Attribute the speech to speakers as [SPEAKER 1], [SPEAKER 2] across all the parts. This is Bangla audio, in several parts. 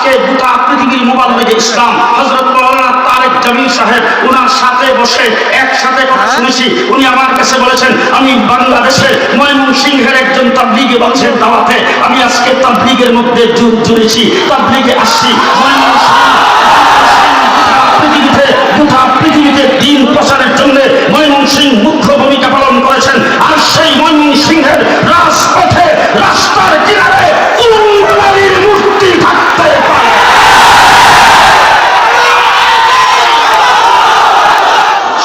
[SPEAKER 1] আজকে গোটা পৃথিবীর মুবাল্লিগে ইসলাম হযরত মাওলানা তারেক জামিল সাহেব ওনার সাথে বসে একসাথে কথা শুনেছি। উনি আমার কাছে বলেছেন, আমি বাংলাদেশে ময়মনসিংহের একজন তাবলীগী মানুষের দাওয়াতে আমি আজকে তাবলীগের মধ্যে জুড়েছি, তাবলীগে আসছি। গোটা পৃথিবীতে দিন প্রচারের জন্য ময়মনসিংহ মুখ্য ভূমিকা পালন করেছেন। আর সেই ময়মনসিংহের রাজপথে রাস্তার কিনারে নারীর মূর্তি থাকতে পারে।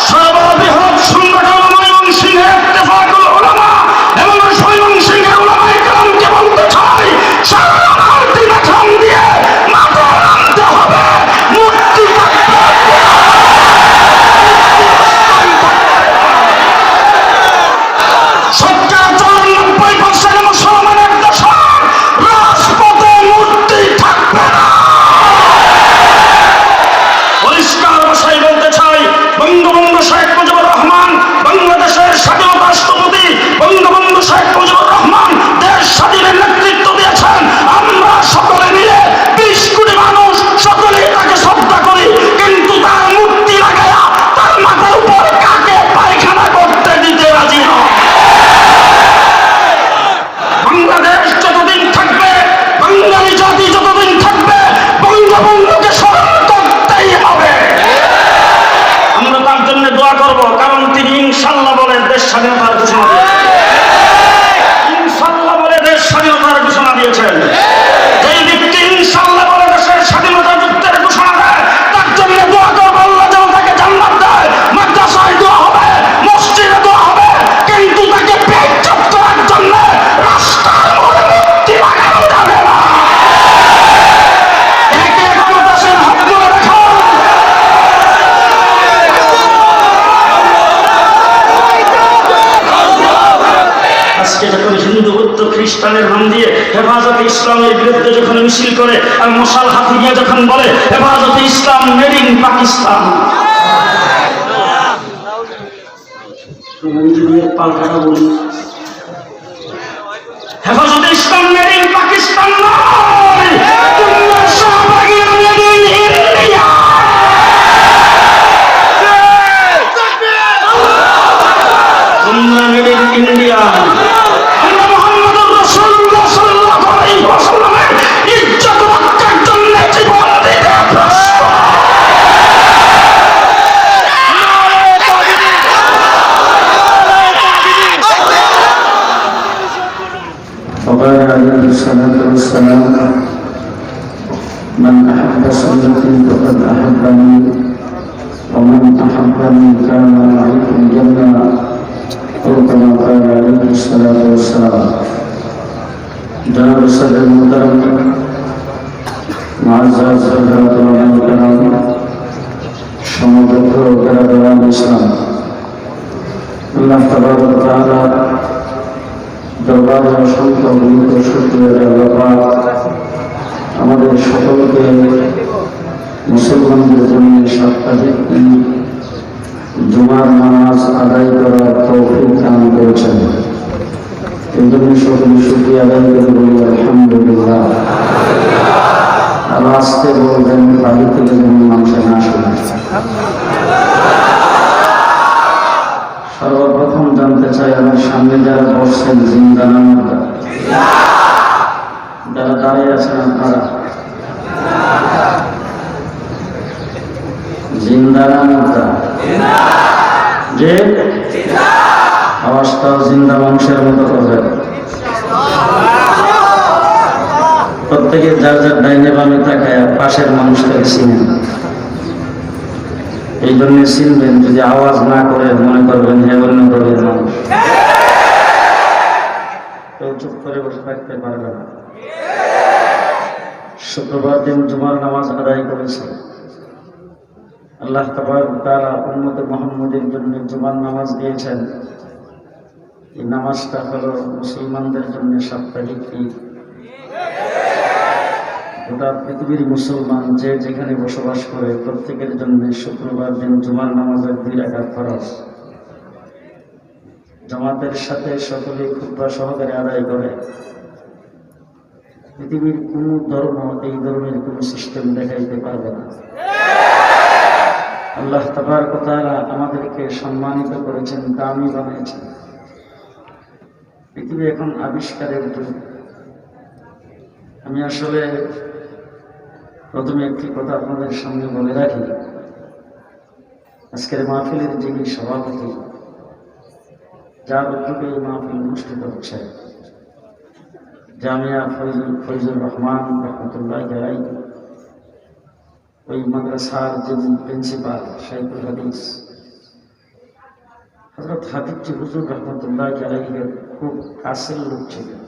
[SPEAKER 1] সর্ববৃহৎ সংগঠন ময়মনসিংহের ইত্তেফাকুল উলামা এবং ময়মনসিংহের উলামায়ে কেরামকে বলতে চাই, সারার দিন খাম দিয়ে মাথা নামতে হবে, মূর্তি থাকতে হবে। কারণ তিনি ইনশাআল্লাহ বলে দেশ স্বাধীনতার ঘোষণা দিয়েছেন। ইনশাআল্লাহ বলে দেশ স্বাধীনতার ঘোষণা দিয়েছেন। যেই ব্যক্তি ইনশাআল্লাহ বলে দেশের স্বাধীনতা যুদ্ধের ঘোষণা দেয়, তার জন্য দোয়া করব আল্লাহ যেন তাকে জান্নাত দেয়। মাদ্রাসায় দোয়া হবে, মসজিদে দোয়া হবে, কিন্তু তাকে বেইজ্জত করার জন্য রাস্তার মোড়ে মূর্তি লাগানো যাবে না। একে একটু দেশের হক করে রাখুন। আজকে যখন হিন্দু বৌদ্ধ খ্রিস্টানের নাম দিয়ে হেফাজতে ইসলামের বিরুদ্ধে যখন মিছিল করে আর মশাল হাতে নিয়ে যখন বলে হেফাজতে ইসলাম মেড ইন পাকিস্তান, পাল্টাটা বলি, হেফাজতে ইসলাম মেড ইন পাকিস্তান নয়, তোমরা শাহবাগীরা মেড ইন ইন্ডিয়া। তোমরা মেড ইন ইন্ডিয়া।
[SPEAKER 2] من أحب سنتي فقد أحبني ومن أحبني كان معي في الجنة أو كما قال عليه الصلاة والسلام. جناب الصدر المحترم معزز حضرات علماء الكرام সমবেত বিরাদরান ইসলাম, আল্লাহ তাবারক ওয়া তাআলা দরবারে অসংখ্য গুণিত শুকরিয়া আল্লাহ পাক আমাদের সকলকে মুসলমানদের জন্য সাপ্তাহিক জুমার নামাজ আদায় করার তৌফিক দান করেছেন। এই জন্য সকলে শুকরিয়া আদায় করে বলি আলহামদুলিল্লাহ। আর আজকে বলবেন বাড়ি থেকে যেন মানুষের না শুনে। সর্বপ্রথম জানতে চাই, আমার সামনে যারা বসছেন জিন্দানা মুর্দা, যারা দাঁড়িয়ে আছেন আপনারা জিন্দানা মুর্দা, যে আওয়াজটাও জিন্দা মানুষের মতো করবেন। প্রত্যেকে যার যার ডাইনে বামে তাকায় পাশের মানুষটাকে চিনেন। এই জন্য চিনবেন, যদি আওয়াজ না করে মনে করবেন হে অন্য দলের মানুষ, কেউ চুপ করে বসে থাকতে পারবে না। শুক্রবার দিন জুমার নামাজ আদায় করেছে। আল্লাহ তাবারক ওয়া তাআলা উম্মতে মুহাম্মাদের জন্য জুমার নামাজ দিয়েছেন। এই নামাজটা হলো মুসলমানদের জন্য সাপ্তাহিক ঈদ। গোটা পৃথিবীর মুসলমান যে যেখানে বসবাস করে প্রত্যেকের জন্য শুক্রবার দিন জুমার নামাজের 2 রাকাত ফরজ। জামাতের সাথে সকলে খুতবা সহকারে আদায় করে। পৃথিবীর কোন ধর্ম এই ধর্মের কোন সিস্টেম দেখাইতে পারবে না। আল্লাহ তাবারক ওয়া তাআলা আমাদেরকে সম্মানিত করেছেন, দামি বানিয়েছেন। পৃথিবী এখন আবিষ্কারের যুগ। আমি আসলে প্রথমে একটি কথা আপনাদের সামনে বলে রাখি। আজকের মাহফিলের যিনি সভাপতি, যার উদ্যোগে এই মাহফিল অনুষ্ঠিত হচ্ছে, জামিয়া ফয়জুর রহমান রহমতুল্লাহ আলাইহি, ওই মাদ্রাসার যিনি প্রিন্সিপাল শাইখুল হাদিস হযরত হাফিজ হুজুর রহমতুল্লাহ আলাইহির খুব কাছের লোক ছিলেন।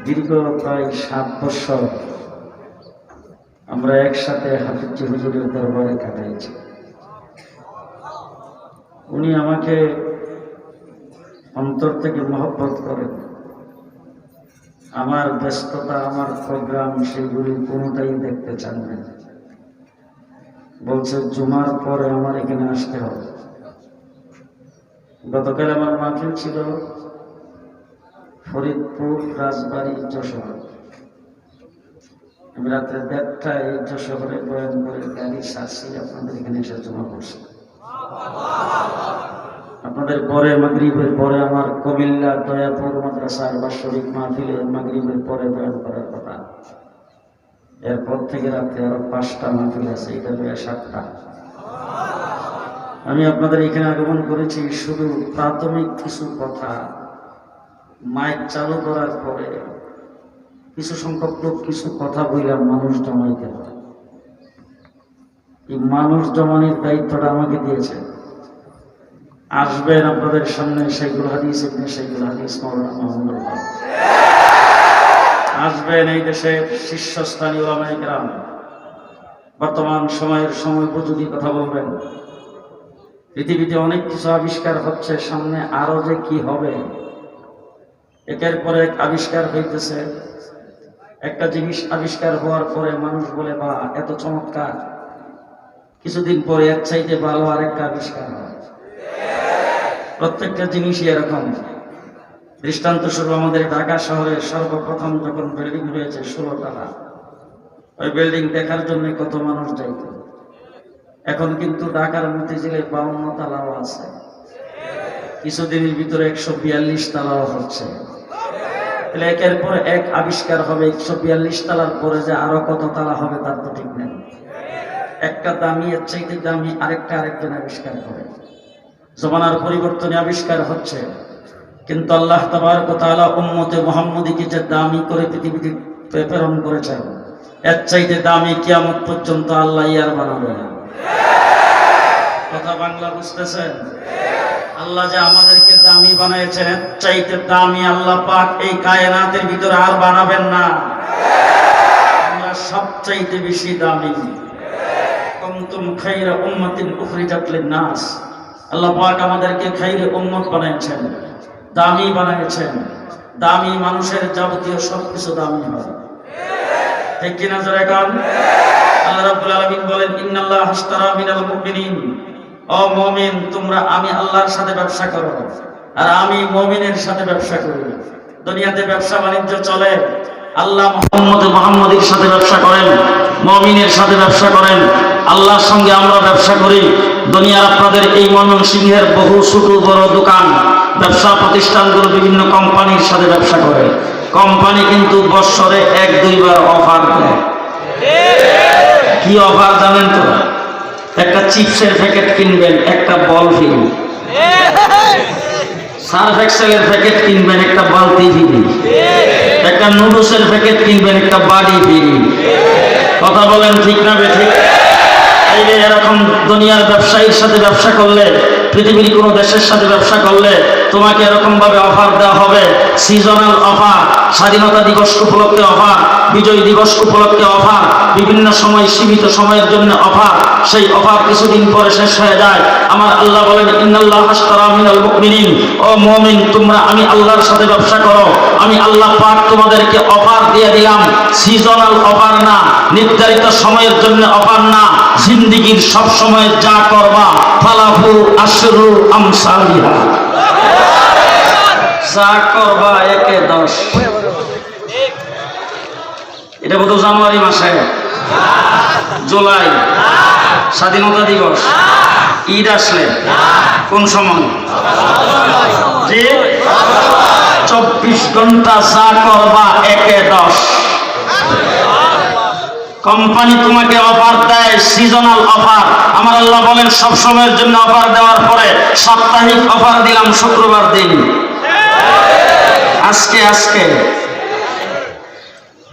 [SPEAKER 2] দীর্ঘ প্রায় 7 বছর আমরা একসাথে হাফিজ হুজুরের দরবারে কাটাইছি। উনি আমাকে অন্তর থেকে মহব্বত করেন। আমার ব্যস্ততা, আমার প্রোগ্রাম, সেগুলি কোনোটাই দেখতে চান না। বলছে জুমার পরে আমার এখানে আসতে হবে। গতকাল আমার মাহফিল ছিল ফরিদপুর, রাজবাড়ী, যশোর। আমি রাত্রে 1:30টায় যশোরে বয়ান করে গাড়ি সারছি, আপনাদের এখানে এসে জমা করছি। আপনাদের পরে মাগরিবের পরে আমার কুমিল্লা দয়াপুর মাদ্রাসার বাৎসরিক মাহফিলে মাগরিবের পরে বয়ান করার কথা। এরপর থেকে রাত্রে আরো 5টা মাহফিল আছে, এটা হলো 7টা। আমি আপনাদের এখানে আগমন করেছি শুধু প্রাথমিক কিছু কথা মাইক চালু করার পরে কিছু সংখ্যক লোক কিছু কথা বললাম মানুষ জমাইতে হয়। এই মানুষ জমানোর দায়িত্বটা আমাকে দিয়েছে। আসবেন আপনাদের সামনে শাইখুল হাদিস শাইখুল হাদিস মাওলানা মাহমুদুল হক, আসবেন এই দেশের শীর্ষস্থানীয় উলামায়ে কেরাম, বর্তমান সময়ের সময়োপযোগী কথা বলবেন। পৃথিবীতে অনেক কিছু আবিষ্কার হচ্ছে, সামনে আরো যে কি হবে, একের পর এক আবিষ্কার হইতেছে। একটা জিনিস আবিষ্কার হওয়ার পরে মানুষ বলে বা এত চমৎকার, কিছুদিন পরে এর চাইতে ভালো আরেকটা আবিষ্কার হয়। প্রত্যেকটা জিনিসই এরকম। দৃষ্টান্ত স্বরূপ আমাদের ঢাকা শহরে সর্বপ্রথম যখন বিল্ডিং হয়েছে 16 তলা, ওই বিল্ডিং দেখার জন্য কত মানুষ যাইত। এখন কিন্তু ঢাকার মতিঝিলে 52 তলাও আছে, কিছুদিনের ভিতরে 142 তলাও হচ্ছে। তাহলে একের পর এক আবিষ্কার হবে। 142 তলার পরে যে আরো কত তলা হবে তার তো ঠিক নেই। একটা দামি এর চাইতে দামি আরেকজন আবিষ্কার করে। জমানার পরিবর্তনে আবিষ্কার হচ্ছে, কিন্তু আল্লাহ তাবারক ওয়া তাআলা উম্মতে মুহাম্মদীকে যে দামি করে পৃথিবীতে প্রেরণ করেছেন, এর চাইতে দামি কিয়ামত পর্যন্ত আল্লাহ আর বানাবে না। কথা বাংলা বুঝতেছেন? আল্লাহ যে আমাদেরকে দামি বানিয়েছেন, এর চাইতে দামি আল্লাহ পাক এই কায়নাতের ভিতরে আর বানাবেন না। আমরা সবচাইতে বেশি দামি। কুনতুম খায়রা উম্মাতিন উখরিজাত লিন-নাস, আল্লাহ পাক আমাদেরকে খায়রে উম্মত বানিয়েছেন, দামি বানিয়েছেন। দামি মানুষের যাবতীয় সবকিছু দামি হয়, ঠিক কিনা জোরে কান? আল্লাহ রাব্বুল আলামিন বলেন, ইন্নাল্লাহা আশতারা মিনাল মুমিনিন, ও মুমিন তোমরা আমি আল্লাহর সাথে ব্যবসা করো আর আমি মুমিনের সাথে ব্যবসা করি। দুনিয়াতে ব্যবসা বাণিজ্য চলে, আল্লাহ মুহাম্মদের সাথে ব্যবসা করেন, মুমিনের সাথে ব্যবসা করেন, আল্লাহর সঙ্গে আমরা ব্যবসা করি। দুনিয়ার আপনাদের এই ময়মনসিংহের বহু ছোট বড় দোকান, ব্যবসা প্রতিষ্ঠানগুলো বিভিন্ন কোম্পানির সাথে ব্যবসা করে। কোম্পানি কিন্তু বছরে 1-2 বার অফার দেয়। কি অফার জানেন তো? একটা চিপসের প্যাকেট কিনবেন, একটা বল ফ্রি। সার্ফ এক্সেলের প্যাকেট কিনবেন, একটা বালতি ফ্রি। একটা নুডলসের প্যাকেট কিনবেন, একটা বাড়ি ফ্রি। কথা বলেন ঠিক না বেঠিক? এই যে এরকম দুনিয়ার ব্যবসায়ীর সাথে ব্যবসা করলে, পৃথিবীর কোনো দেশের সাথে ব্যবসা করলে তোমাকে এরকম ভাবে অফার দেওয়া হবে। সিজনাল অফার, স্বাধীনতা দিবস উপলক্ষে অফার, বিজয় দিবস উপলক্ষে অফার, বিভিন্ন সময় সীমিত সময়ের জন্য অফার। সেই অফার কিছুদিন পরে শেষ হয়ে যায়। আমার আল্লাহ বলেন, ইন্নাল্লাহা আশতারা মিনাল মুমিনিন, ও মুমিন তোমরা আমি আল্লাহর সাথে ব্যবসা করো। আমি আল্লাহ পাক তোমাদেরকে অফার দিয়ে দিলাম, সিজনাল অফার না, নির্ধারিত সময়ের জন্য অফার না। জিন্দেগীর সব সময় যা করবা ফালাহু আশরু আমসালিহা, যা করবা 1-10। এটা বোধ জানুয়ারি মাসে, জুলাই, স্বাধীনতা দিবস, ঈদ আসলে কোন সময়? যে 24 ঘন্টা যা করবা 1-10। কোম্পানি তোমাকে অফার দেয়, সিজনাল অফার। আমার আল্লাহ বলেন সব সময়ের জন্য অফার দেওয়ার পরে সাপ্তাহিক অফার দিলাম শুক্রবার দিন। আজকে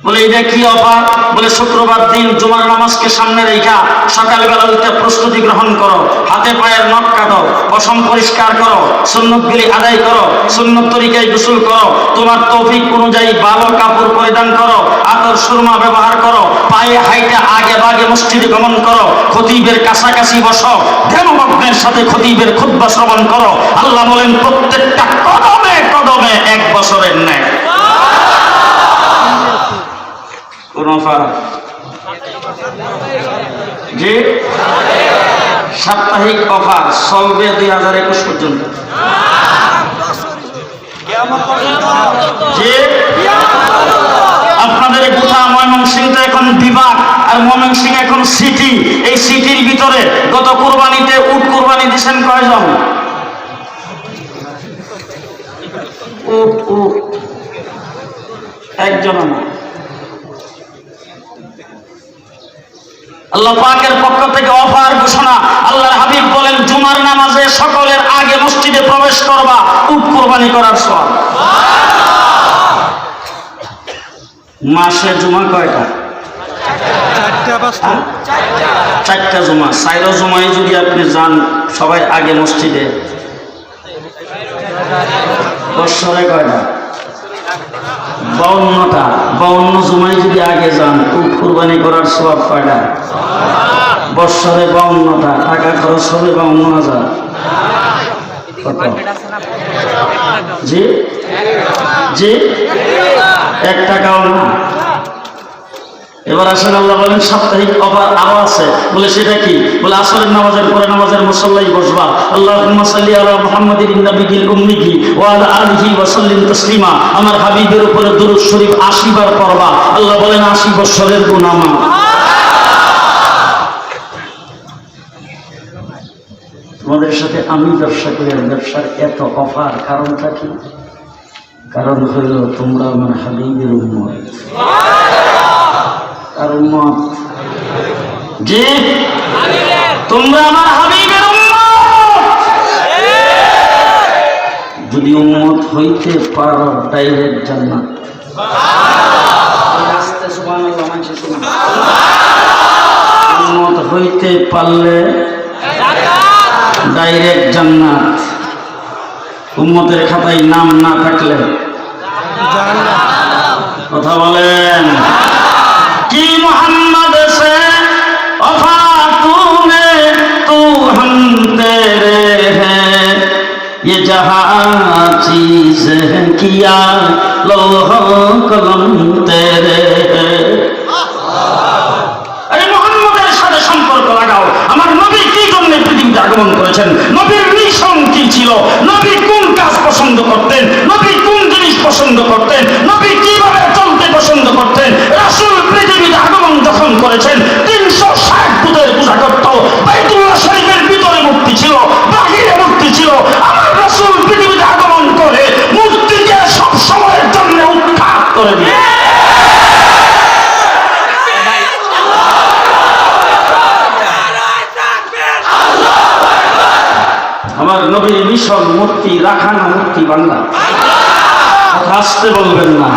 [SPEAKER 2] বলে এটা কি অফার? বলে শুক্রবার দিন জুমার নামাজকে সামনে রেখা সকালবেলা উঠে প্রস্তুতি গ্রহণ করো, হাতে পায়ের নখ কাটো, পশম পরিষ্কার করো, সুন্নতগুলি আদায় করো, সুন্নত তরিকায় গোসল করো, তোমার তৌফিক অনুযায়ী ভালো কাপড় পরিধান করো, আতর সুরমা ব্যবহার করো, পায়ে হাইটা আগে বাগে মসজিদে গমন করো, খতিবের কাছাকাছি বসো, ধ্যানমগ্নের সাথে খতিবের খুতবা শ্রবণ করো। আল্লাহ বলেন প্রত্যেকটা কদমে কদমে 1 বছরের ন্যায়। কোন অফার? যে সাপ্তাহিক অফার চলবে 2021 পর্যন্ত। যে আপনাদের গোটা ময়মনসিংহ এখন বিভাগ, আর ময়মনসিংহ এখন সিটি। এই সিটির ভিতরে গত কুরবানিতে উট কুরবানি দিয়েছেন কয়জন? উট একজন না। আল্লাহ পাকের পক্ষ থেকে অফার ঘোষণা। আল্লাহর হাবিব বলেন জুমার নামাজে সকলের আগে মসজিদে প্রবেশ করবা, উট কুরবানি করার সওয়াব। মাসে জুমা কয়টা? 4টা জুমা। 4 জুমায় যদি আপনি যান সবাই আগে মসজিদে, বৎসরে কয়টা? 52টা। 52 জুমায় যদি আগে যান উট কুরবানি করার সওয়াব কয়টা? বৎসরে 52টা। টাকা খরচ হবে 52,000। কত? জি জি 1 টাকাও না। এবার আসেন, আল্লাহ বলেন সাপ্তাহিক অফার আরো আছে। বলে সেটা কি? বলে আসরের নামাজের পরে নামাজের মুসল্লাই বসবা, আল্লাহুম্মা সাল্লি আলা মুহাম্মাদিন নাবিয়িল উম্মি ওয়া আলা আলিহি ওয়া সাল্লিম তাসলিমা। আমার হাবিবের উপরে দুরূদ শরীফ 80 বার পড়বা। আল্লাহ বলেন 80 বছরের গুনাহ মাফ। তোমাদের সাথে আমি ব্যবসা করি, ব্যবসার এত অফার, কারণটা কি? কারণ হইল তোমরা আমার হাবিবের উম্মত। আর উম্মত যে তোমরা আমার হাবিবের উম্মত। যদি উম্মত হইতে পারো ডাইরেক্ট জান্নাত। উম্মত হইতে পারলে ডাইরেক্ট জান্নাত। উম্মতের খাতায় নাম না থাকলে কথা বলেন कि मोहम्मद से वफा तूने तू हम तेरे हैं ये जहां चीज है किया लोहो कलम तेरे हैं। अरे मोहम्मদের সাথে সম্পর্ক লাগাও। আমার নবী কি জন্য পৃথিবীতে আগমন করেছেন? নবীর মিশন কি ছিল? নবী কোন কাজ পছন্দ করতেন? নবী কোন জিনিস পছন্দ করতেন? নবী কিভাবে চলতে পছন্দ করতেন? রাসূল পৃথিবীতে আগমন যখন করেছেন 360 ফুটের পূজা করত। বাইতুল্লাহ শরীফের ভিতরে মূর্তি ছিল, বাহিরে মূর্তি ছিল। আমার রাসূল পৃথিবীতে আগমন করে মূর্তিকে সব সময়ের জন্য উৎখাত করে দিয়ে আমার নবীর মিশন মূর্তি রাখা না, মূর্তি বাংলা। আসতে বলবেন না।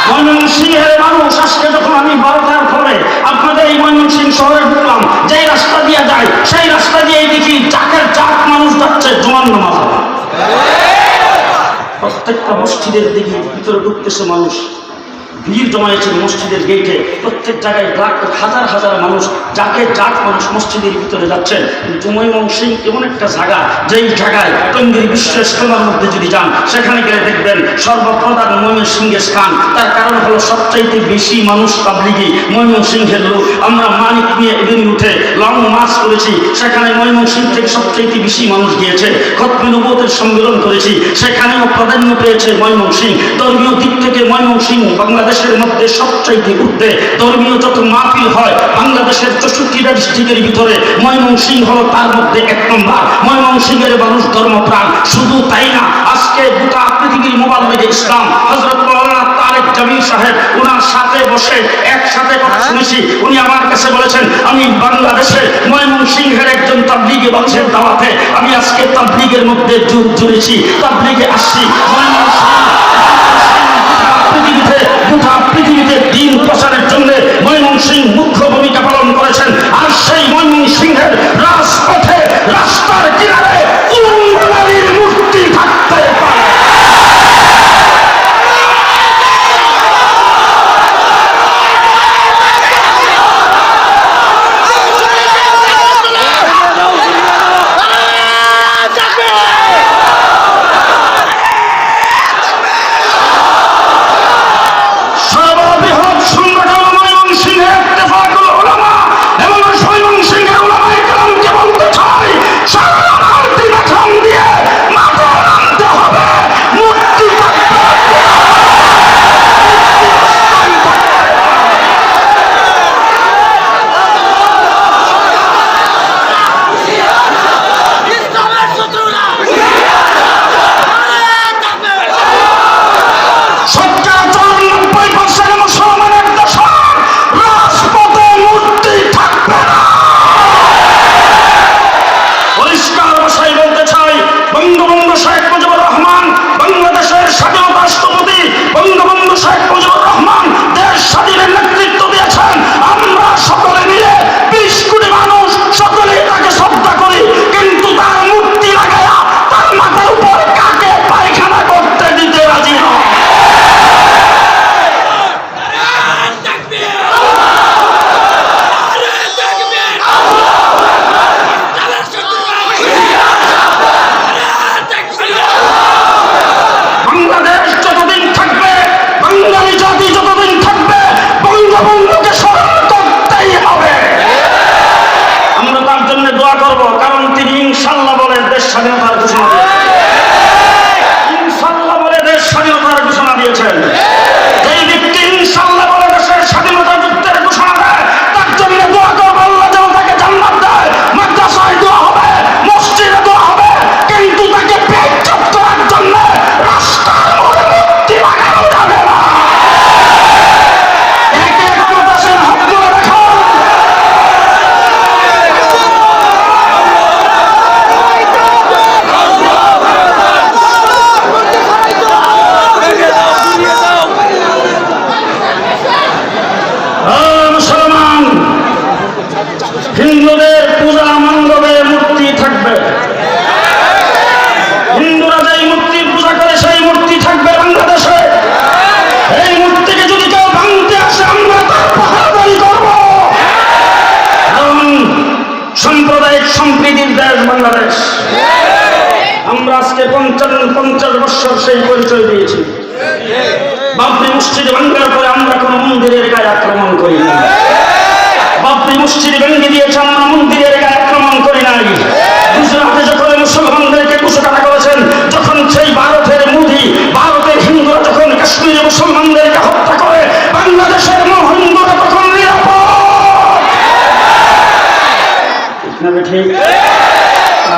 [SPEAKER 2] ময়মনসিংহের মানুষ আজকে যখন আমি 12টার পরে আপনাদের এই ময়মনসিংহ শহরে ঢুকলাম, যেই রাস্তা দিয়ে যায় সেই রাস্তা দিয়ে দেখি চাকের চাক মানুষ যাচ্ছে জুমার নামাজ। প্রত্যেকটা মসজিদের দিকে ভিতরে ঢুকতেছে মানুষ, ভিড় জমায়েছে মসজিদের গেটে। প্রত্যেক জায়গায় হাজার হাজার মানুষ, যাকে যাক মানুষ মসজিদের ভিতরে যাচ্ছেন। কিন্তু ময়মনসিংহ এমন একটা জায়গা, যেই জায়গায় টঙ্গীর বিশ্ব ইজতেমার মধ্যে যদি যান সেখানে গেলে দেখবেন সর্বপ্রধান ময়মনসিংহের স্থান। তার কারণ হলো সবচাইতে বেশি মানুষ তাবলিগি ময়মনসিংহের লোক। আমরা মানিক নিয়ে এদিন উঠে লং মার্চ করেছি, সেখানে ময়মনসিংহ থেকে সবচাইতে বেশি মানুষ গিয়েছে। খতমে নবুয়তের সম্মেলন করেছি, সেখানেও প্রাধান্য পেয়েছে ময়মনসিংহ। ধর্মীয় দিক থেকে ময়মনসিংহ বাংলাদেশ
[SPEAKER 1] বাংলাদেশের মধ্যে সবচাইতে উঠতে ধর্মীয় যত মাহফিল হয় বাংলাদেশের 64টা ডিস্ট্রিক্টের ভিতরে ময়মনসিংহ হলো তার মধ্যে 1 নম্বর। ময়মনসিংহের মানুষ ধর্মপ্রাণ। শুধু তাই না, আজকে গোটা পৃথিবীর মোবাল্লিগে ইসলাম হযরত মাওলানা তারেক জামিল সাহেব ওনার সাথে বসে একসাথে কথা শুনেছি। উনি আমার কাছে বলেছেন, আমি বাংলাদেশে ময়মনসিংহের একজন তাবলীগী মানুষের দাওয়াতে আমি আজকে তাবলীগের মধ্যে যোগ জুড়েছি, তাবলীগে আসছি। গোটা পৃথিবীতে দিন প্রচারের জন্য ময়মনসিংহ মুখ্য ভূমিকা পালন করেছেন। আর সেই ময়মনসিংহের রাজপথে রাস্তার কিনারে উম্মার মূর্তি থাকতে পারে। হিন্দুদের পূজা মণ্ডপে মূর্তি থাকবে, হিন্দুরা যেই মূর্তির পূজা করে সেই মূর্তি থাকবে বাংলাদেশে। এই মূর্তিকে যদি কেউ ভাঙতে আসে আমরা তার পাহারাদারি করব। কারণ সাম্প্রদায়িক সম্প্রীতির দেশ বাংলাদেশ। আমরা আজকে 50 বছর সেই পরিচয় দিয়েছি। বাবরি মসজিদ ভাঙার পরে আমরা কোন মন্দিরের গায়ে আক্রমণ করি না। বাবরি মসজিদ ভেঙে দিয়েছে, আমরা মন্দিরের গায়ে আক্রমণ করি নাই। গুজরাটে যখন মুসলমানদেরকে কুচকাটা করেছেন, যখন সেই ভারতের মোদি, ভারতের হিন্দুরা যখন কাশ্মীরে মুসলমানদেরকে হত্যা করে, বাংলাদেশের হিন্দুরা তখন নিরাপদ। ঠিক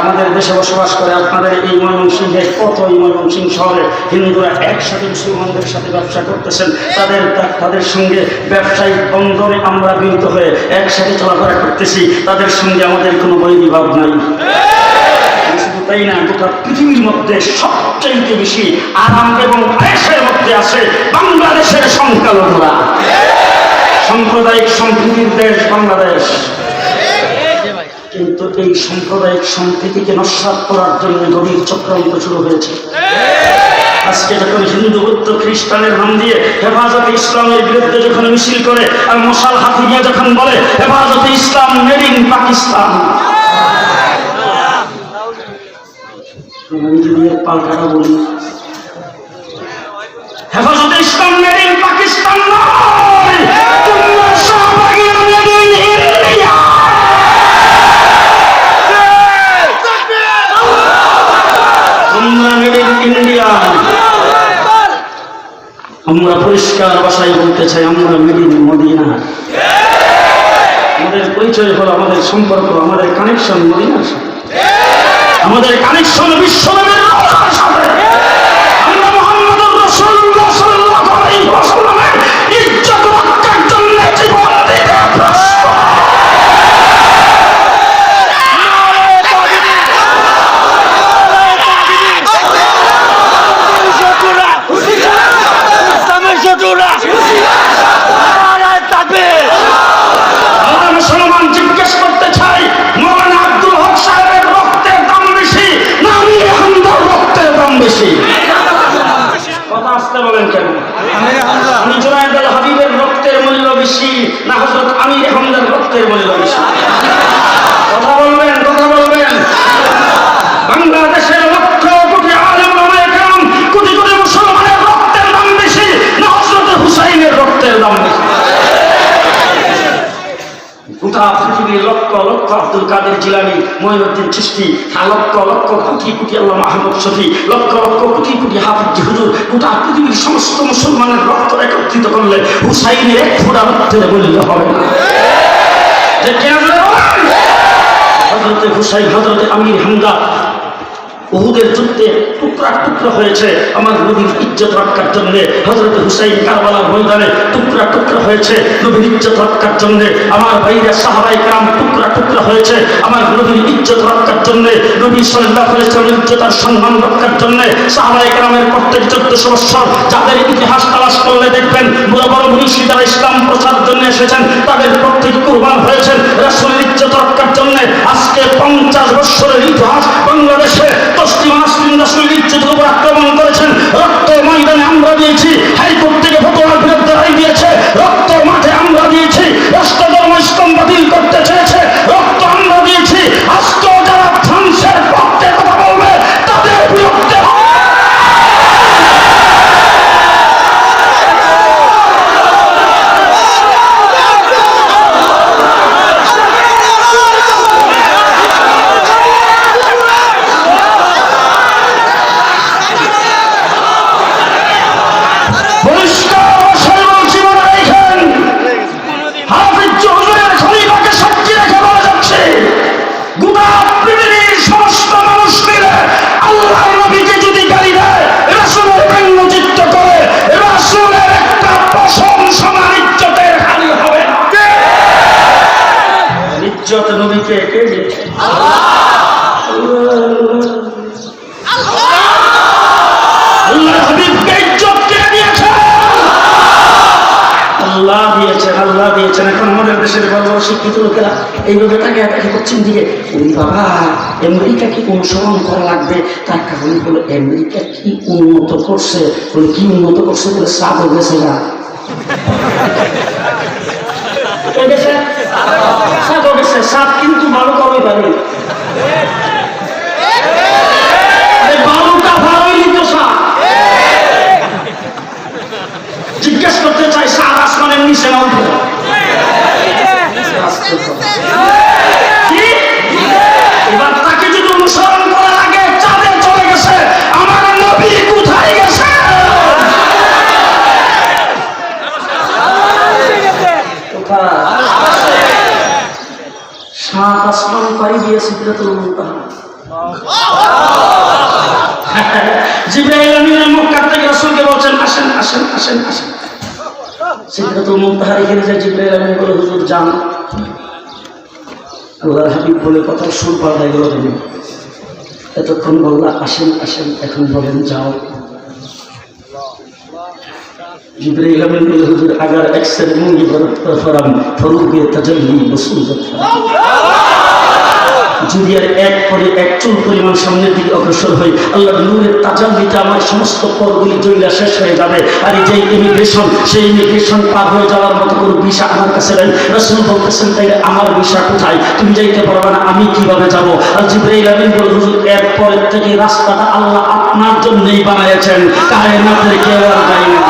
[SPEAKER 1] আমাদের দেশে বসবাস করে আপনাদের এই ময়মনসিংহে কত, এই ময়মনসিংহ শহরে হিন্দুরা একসাথে মুসলমানদের সাথে ব্যবসা করতেছেন। তাদের সঙ্গে ব্যবসায়িক বন্ধনে আমরা মিলিত হয়ে একসাথে চলাফেরা করতেছি। তাদের সঙ্গে আমাদের কোনো বৈরিভাব নাই। শুধু তাই না, গোটা পৃথিবীর মধ্যে সবচেয়ে বেশি আরাম এবং আয়েশের মধ্যে আছে বাংলাদেশের সংখ্যালঘুরা। সাম্প্রদায়িক সম্প্রীতির দেশ বাংলাদেশ। কিন্তু এই সাম্প্রদায়িক সম্প্রীতিকে নস্যাৎ করার জন্য গভীর চক্রান্ত শুরু হয়েছে। আজকে যখন হিন্দু বৌদ্ধ খ্রিস্টানের নাম দিয়ে হেফাজতে ইসলামের বিরুদ্ধে যখন মিছিল করে আর মশাল হাতে নিয়ে যখন বলে হেফাজতে ইসলাম মেড ইন পাকিস্তান, পাল্টাটা বলি হেফাজতে ইসলাম মেড ইন পাকিস্তান নয়, তোমরা সবাই মেড ইন ইন্ডিয়া। আমরা পরিষ্কার ভাষায় বলতে চাই, আমরা মেড ইন মদিনা। আমাদের পরিচয় হলো, আমাদের সম্পর্ক, আমাদের কানেকশন মদিনার সাথে, আমাদের কানেকশন বিশ্বনবীর রওজার সাথে। আমরা মুহাম্মদুর রাসূলুল্লাহ সাল্লাল্লাহু আলাইহি ওয়াসাল্লামের ইজ্জত রক্ষার জন্য জীবন দিতে প্রস্তুত। আমরা মুসলমান জিজ্ঞেস করতে চাই, মৌলানা আব্দুল হক সাহেবের রক্তের দাম বেশি না আমির হামজার রক্তের দাম বেশি? কথা আসতে বলেন কেন? আমি জুনায়েদ আল হাবিবের রক্তের মূল্য বেশি না হযরত আমির হামজার রক্তের মূল্য বেশি? কথা বলবেন, কথা বলবেন। বাংলাদেশের লক্ষ কোটি আলেম ওলামায়ে কেরাম, কোটি কোটি মুসলমানের রক্তের দাম বেশি না হযরত হুসাইনের রক্তের দাম বেশি? গোটা পৃথিবীর লক্ষ লক্ষ আব্দুল কাদের জিলানী, মঈনুদ্দিন চিশতি, লক্ষ লক্ষ কোটি কোটি আল্লামা আহমদ শফি, লক্ষ লক্ষ কোটি কোটি হাফিজ হুজুর, গোটা পৃথিবীর সমস্ত মুসলমানের রক্ত একত্রিত করলে হুসাইনের এক ফোঁটা রক্তের মূল্য হবে না। যে কেন বলেন? হযরতে হুসাইন, হযরতে আমির হামজা উহুদের যুদ্ধে টুকরা টুকরা হয়েছে আমার নবীর ইজ্জত রক্ষার জন্য। হযরত হুসাইন কারবালার ময়দানে টুকরা টুকরা হয়েছে নবীর ইজ্জত রক্ষার জন্য। আমার ভাইরা সাহাবায়ে কেরাম টুকরা টুকরা হয়েছে আমার নবীর ইজ্জত রক্ষার জন্য। নবী সাল্লাল্লাহু আলাইহি ওয়াসাল্লামের ইজ্জত আর সম্মান রক্ষার জন্য সাহাবায়ে কেরামের প্রত্যেক 1400 বছর যাদের ইতিহাস তালাশ করলে দেখবেন বড় বড় মুনিশি যারা ইসলাম প্রচারের জন্য এসেছেন তাদের প্রত্যেকে কুরবান হয়েছেন রাসূলের ইজ্জত রক্ষার জন্য। আজকে 50 বছরের ইতিহাস বাংলাদেশে রাসূলের ইজ্জতের উপর আক্রমণ করেছেন। রক্ত ময়দানে আমরা দিয়েছি, হাইকোর্ট থেকে ফতোয়ার বিরুদ্ধে রায় দিয়েছে। রক্ত মাঠে আমরা দিয়েছি, রাষ্ট্র ধর্ম ইসলাম বাতিল করতে চেয়েছে। রক্ত আমরা দিয়েছি। আজকে যারা ফ্রান্সের পক্ষে কথা বলবে তাদের বিরুদ্ধে ইজ্জত নবীকে কে দিয়েছে? আল্লাহর হাবিবকে ইজ্জত কে দিয়েছে? আল্লাহ দিয়েছেন, আল্লাহ দিয়েছেন। এখন আমাদের দেশের বড় বড় শিক্ষিত লোকেরা এইভাবে তাকে একাকি করছেন দিকে, ওই বাবা আমেরিকাকে অনুসরণ করা লাগবে। তার কারণ হলো আমেরিকা কি উন্নত করছে, বলে কি উন্নত করছে বলে সাপ গেছে না সাপ কিন্তু ভালো কবে পারে বালুটা ভালোই তো সাপ। জিজ্ঞেস করতে চাই সাপ আসমানের নিচে না উঠে? এবার তাকে যদি অনুসরণ করা লাগে চাঁদে চলে গেছে, আমার নবী কোথায় গেছে? সাত আসমান পাড়ি দিয়ে সিদরাতুল মুনতাহা। জিবরাইল আমিন মক্কা থেকে রাসূলকে বলছেন আসেন আসেন আসেন আসেন। সিদরাতুল মুনতাহার এখানে যে জিবরাইল আমিন বলে হুজুর যান। আল্লাহর হাবিব বলে কথা সুর পাল্টাই গেল। এতক্ষণ বললা আসেন আসেন, এখন বলেন যাও। जिब्रील अमीन बोले हुजूर अगर अक्सर मुंगी फरम फरूगे तजल्ली बसूरत যদি আর এক পরে এক চুল পরিমাণ সামনের দিকে অগ্রসর হই আল্লাহর নূরের তাজাল্লিতে আমার সমস্ত পরগুলি জইলা শেষ হয়ে যাবে। আর এই যে ইমিগ্রেশন, সেই ইমিগ্রেশন পার হয়ে যাওয়ার মতো কোনো ভিসা আমার কাছে নেই। রাসূল বলতেছেন তাইলে আমার ভিসা কোথায়? তুমি যাইতে পারবে না, আমি কিভাবে যাব? আর জিবরাইল আমিন বলে হুজুর এর পরের থেকে রাস্তাটা আল্লাহ আপনার জন্যই বানাইছেন, কায়নাতের কেউ আর যায় না।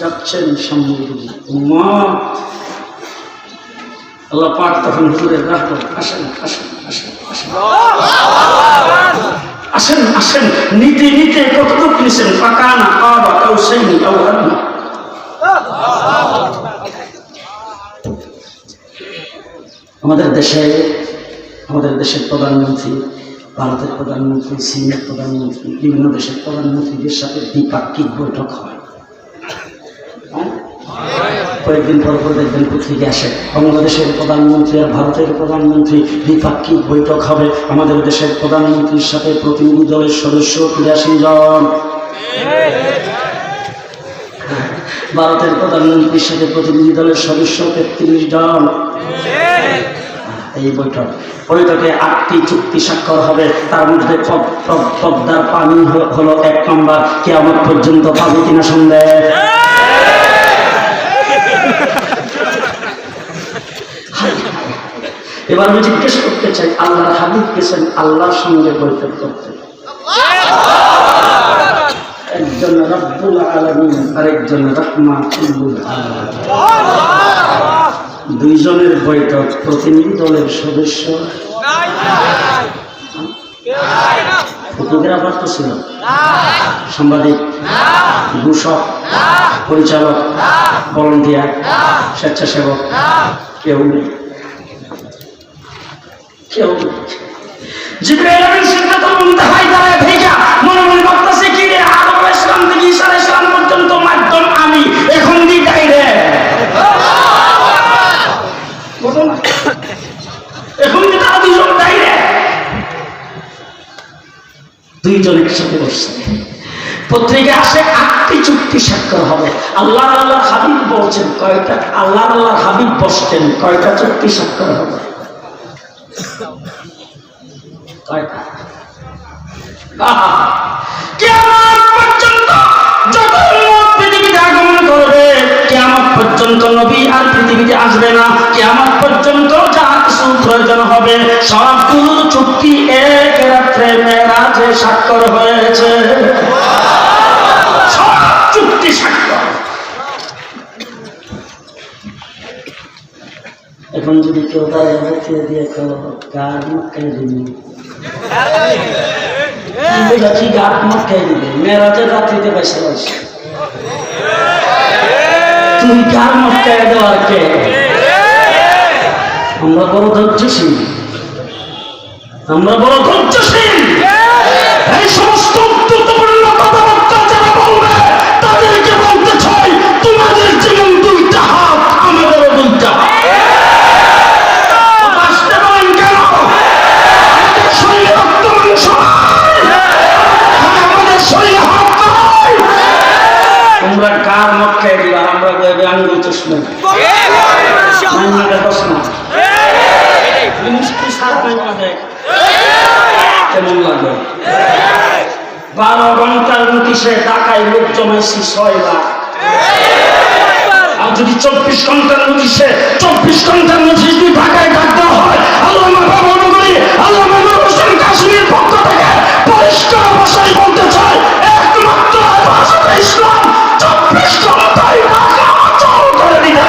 [SPEAKER 1] যাচ্ছেন সামনে আল্লাহ পাক তখন হুজুরের রাহবত আসেন আসেন আসেন আসেন আসেন আসেন, নিতে নিতে কতটুকু নিছেন? ফাকানা কাবা কাউসাইনি আও আদনা। আমাদের দেশের প্রধানমন্ত্রী, ভারতের প্রধানমন্ত্রী, চীনের প্রধানমন্ত্রী, বিভিন্ন দেশের প্রধানমন্ত্রীদের সাথে দ্বিপাক্ষিক বৈঠক হয়। কয়েকদিন পর পর দেখবেন পত্রিকা আসে, বাংলাদেশের প্রধানমন্ত্রী আর ভারতের প্রধানমন্ত্রী দ্বিপাক্ষিক বৈঠক হবে। আমাদের দেশের প্রধানমন্ত্রীর সাথে প্রতিনিধি দলের সদস্য 83 জন, ভারতের প্রধানমন্ত্রীর সাথে প্রতিনিধি দলের সদস্য 33 জন। এই বৈঠকে 8টি চুক্তি স্বাক্ষর হবে। তার মধ্যে পদ্মার পানি হলো 1 নম্বর। কিয়ামত পর্যন্ত পাবে কিনা সন্দেহ। এবার আমি জিজ্ঞেস করতে চাই, আল্লাহর হাবিব গেছেন আল্লাহর সঙ্গে বৈঠক করতে। একজন রব্বুল আলামিন আর একজন রাহমাতুল আলামিন, দুইজনের বৈঠক। প্রতিনিধি দলের সদস্য, ফটোগ্রাফার তো ছিল, সাংবাদিক, ঘোষক, পরিচালক, ভলান্টিয়ার, স্বেচ্ছাসেবক কেউ নেই। জিবরাইল আমিন সিদরাতুল মুনতাহায় দাঁড়ায় ভেজা মনে মনে ভাবতেছে, কি রে, আদম আলাইহিস সালাম থেকে ঈসা আলাইহিস সালাম পর্যন্ত মাধ্যম আমি, এখন দি ডাইরেক্ট এখন কি তারা দুজন ডাইরেক্ট? দুইজন একসাথে বসছে। পত্রিকা আসে 8টি চুক্তি স্বাক্ষর হবে। আল্লাহর হাবিব বলছেন কয়টা? আল্লাহর হাবিব বসতেন কয়টা চুক্তি স্বাক্ষর হবে? কয়টা? কিয়ামত পর্যন্ত যত উম্মত পৃথিবীতে আগমন করবে, কিয়ামত পর্যন্ত নবী আর পৃথিবীতে আসবে না। কিয়ামত পর্যন্ত যা কিছু প্রয়োজন হবে সবগুলো চুক্তি এক রাত্রে মেরাজে স্বাক্ষর হয়েছে। সব চুক্তি স্বাক্ষর। এখন যদি কেউ তার বক্তৃতা দিয়ে কার মক্কায় দিবি, কি গাছ মক্কায় দিবে? মেরাজের রাত্রিতে পয়সা পাইছে, তুই কার মক্কায় দেওয়ার কে? আমরা বড় ধৈর্যশীল, আমরা বড় ধৈর্যশীল। এই সমস্ত গুরুত্বপূর্ণ কথাবার্তা যারা বলবে তাদেরকে বলতে চাই, তোমাদের যেমন 2টা হাত, আমাদেরও 2টা হাত। আসতে পারেন কেন? আমাদের শরীরে রক্ত মাংস আমাদের শরীরে হাত নাই। তোমরা কার মক্কায় দিবা? আমরা বলবে আঙ্গুল চশমা কেমন লাগে? 12 ঘন্টার নোটিশে ঢাকায় লোক জমাইছি 6 লাখ। আর যদি 24 ঘন্টার নোটিশে 24 ঘন্টার নোটিশ যদি ঢাকায় ডাক দেওয়া হয়, আল্লামা বাবা করি আল্লামা হোসেন কাশ্মীর পক্ষ থেকে পরিষ্কার ভাষায় বলতে চাই, একমাত্র হেফাজতে ইসলাম 24 ঘন্টায় ঢাকা অচল করে দিবে।